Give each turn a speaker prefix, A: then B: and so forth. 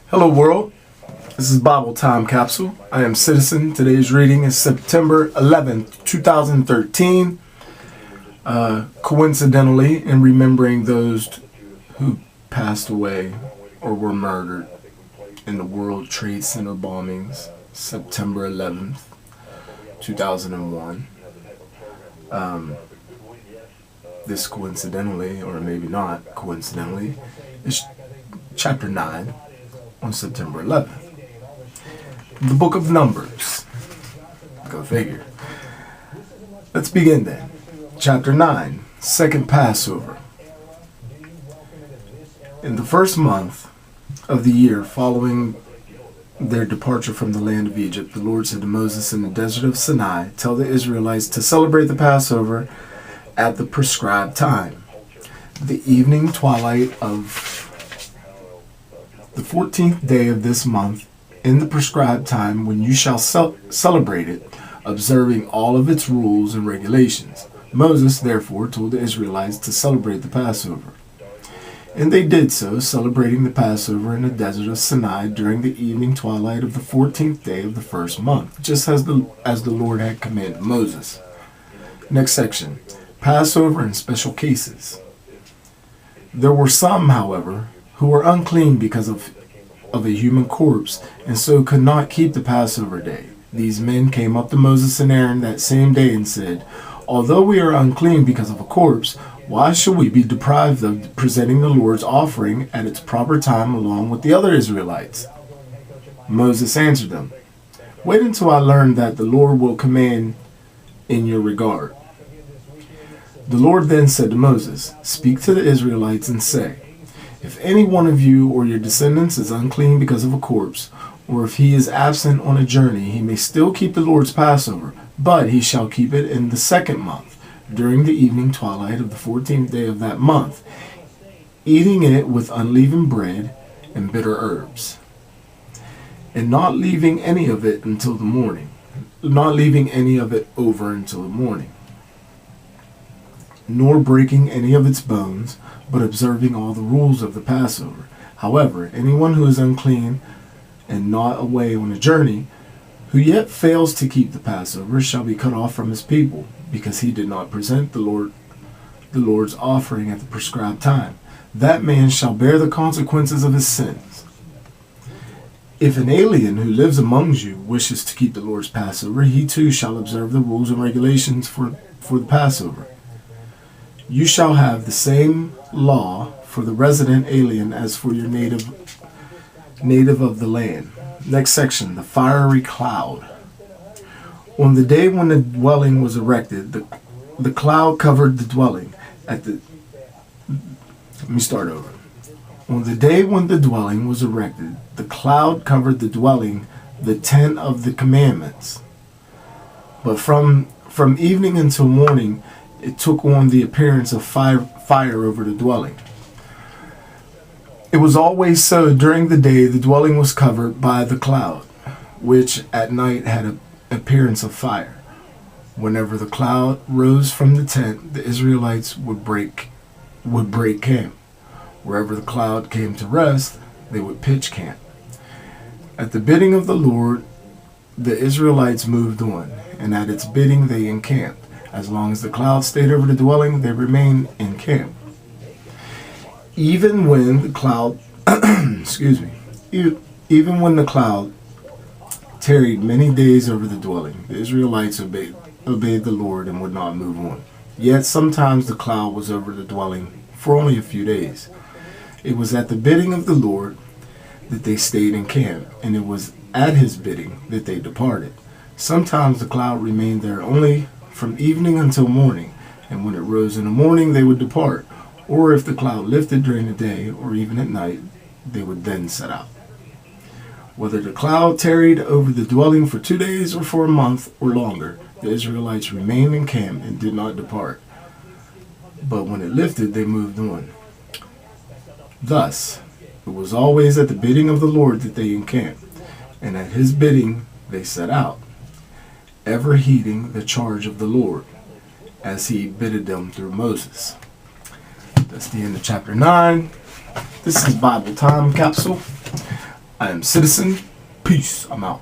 A: Hello world, this is Bible Time Capsule. I am Citizen. Today's reading is September 11th, 2013. Coincidentally, in remembering those who passed away or were murdered in the World Trade Center bombings, September 11th, 2001. This coincidentally, or maybe not coincidentally, is chapter 9 on September 11th. The book of Numbers. Go figure. Let's begin then. Chapter 9, second Passover. In the first month of the year following their departure from the land of Egypt, the Lord said to Moses in the desert of Sinai, "Tell the Israelites to celebrate the Passover at the prescribed time, the evening twilight of the 14th day of this month, in the prescribed time when you shall celebrate it, observing all of its rules and regulations." Moses therefore told the Israelites to celebrate the Passover. And they did so, celebrating the Passover in the desert of Sinai during the evening twilight of the 14th day of the first month, just as the Lord had commanded Moses. Next section. Passover in special cases. There were some, however, who were unclean because of a human corpse, and so could not keep the Passover day. These men came up to Moses and Aaron that same day and said, "Although we are unclean because of a corpse, why should we be deprived of presenting the Lord's offering at its proper time along with the other Israelites?" Moses answered them, "Wait until I learn that the Lord will command in your regard." The Lord then said to Moses, "Speak to the Israelites and say, if any one of you or your descendants is unclean because of a corpse, or if he is absent on a journey, he may still keep the Lord's Passover, but he shall keep it in the second month, during the evening twilight of the 14th day of that month, eating it with unleavened bread and bitter herbs, and not leaving any of it until the morning, not leaving any of it over until the morning, nor breaking any of its bones, but observing all the rules of the Passover. However, anyone who is unclean and not away on a journey, who yet fails to keep the Passover, shall be cut off from his people, because he did not present the Lord's offering at the prescribed time. That man shall bear the consequences of his sins. If an alien who lives among you wishes to keep the Lord's Passover, he too shall observe the rules and regulations for the Passover. You shall have the same law for the resident alien as for your native of the land. Next section, the fiery cloud. On the day when the dwelling was erected, the cloud covered the dwelling. Let me start over. On the day when the dwelling was erected, the cloud covered the dwelling, the tent of the commandments. But from evening until morning, it took on the appearance of fire over the dwelling. It was always so during the day the dwelling was covered by the cloud, which at night had an appearance of fire. Whenever the cloud rose from the tent, the Israelites would break camp. Wherever the cloud came to rest, they would pitch camp. At the bidding of the Lord, the Israelites moved on, and at its bidding they encamped. As long as the cloud stayed over the dwelling, they remained in camp. Even when the cloud, even when the cloud tarried many days over the dwelling, the Israelites obeyed the Lord and would not move on. Yet sometimes the cloud was over the dwelling for only a few days. It was at the bidding of the Lord that they stayed in camp, and it was at his bidding that they departed. Sometimes the cloud remained there only from evening until morning, and when it rose in the morning they would depart, or if the cloud lifted during the day or even at night, they would then set out. Whether the cloud tarried over the dwelling for 2 days or for a month or longer, the Israelites remained in camp and did not depart. But when it lifted, they moved on. Thus, it was always at the bidding of the Lord that they encamped, and at his bidding they set out, ever heeding the charge of the Lord, as he bidded them through Moses. That's the end of chapter 9. This is Bible Time Capsule. I am Citizen. Peace. I'm out.